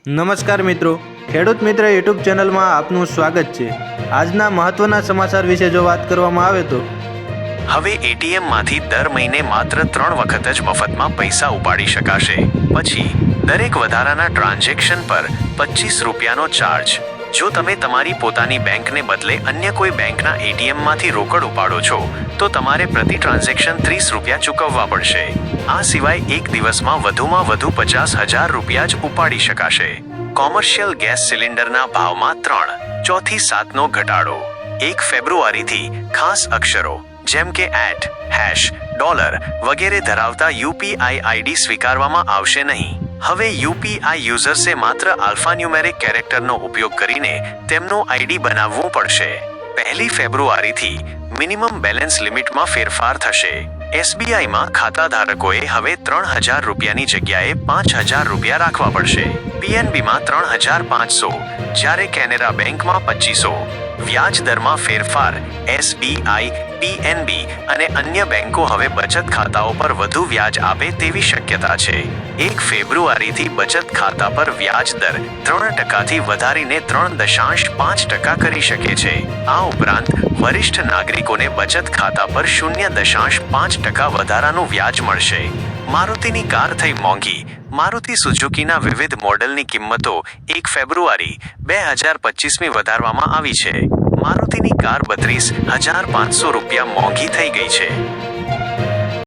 નમસ્કાર મિત્રો, ખેડૂત મિત્ર યુટ્યુબ ચેનલમાં આપનું સ્વાગત છે। આજના મહત્વના સમાચાર વિશે જો વાત કરવામાં આવે તો હવે એટીએમમાંથી દર મહિને માત્ર 3 વખત જ મફતમાં પૈસા ઉપાડી શકાશે। પછી દરેક વધારાના ટ્રાન્ઝેક્શન પર 25 રૂપિયાનો ચાર્જ। જો તમે તમારી પોતાની બેંકને બદલે અન્ય કોઈ બેંકના એટીએમમાંથી રોકડ ઉપાડો છો તો તમારે પ્રતિ ટ્રાન્ઝેક્શન 30 રૂપિયા ચૂકવવા પડશે। આ સિવાય એક દિવસમાં વધુમાં વધુ 50,000 રૂપિયા જ ઉપાડી શકાશે। કોમર્શિયલ ગેસ સિલિન્ડરના ભાવમાં 3.4% નો ઘટાડો। 1 ફેબ્રુઆરીથી ખાસ અક્ષરો જેમ કે @ $, વગેરે ધરાવતા યુપીઆઈ આઈડી સ્વીકારવામાં આવશે નહીં। હવે યુપીઆઈ યુઝર્સે માત્ર આલ્ફાન્યુમેરિક કેરેક્ટરનો ઉપયોગ કરીને તેમનું આઈડી બનાવવું પડશે। 1 ફેબ્રુઆરીથી મિનિમમ બેલેન્સ લિમિટમાં ફેરફાર થશે। એસબીઆઈમાં ખાતાધારકોએ હવે 3,000 રૂપિયાની જગ્યાએ 5,000 રૂપિયા રાખવા પડશે। પીએનબીમાં 3,500, જ્યારે કેનેરા બેંકમાં 2,500। વ્યાજ દરમાં ફેરફાર। એસબીઆઈ, પીએનબી અને અન્ય બેંકો હવે બચત ખાતાઓ પર વધુ વ્યાજ આપે તેવી શક્યતા છે। 1 ફેબ્રુઆરીથી બચત ખાતા પર વ્યાજ દર 3%થી વધારીને 3.5% કરી શકે છે। આ ઉપરાંત વરિષ્ઠ નાગરિકોને બચત ખાતા પર 0.5% વધારાનું વ્યાજ મળશે। મારુતિની કાર થઈ મોંઘી। મારુતિ સુઝુકીના વિવિધ મોડેલની કિંમતો 1 ફેબ્રુઆરી 2025 વધારવામાં આવી છે। મારુતિની કાર 32,500 રૂપિયા મોંઘી થઈ ગઈ છે।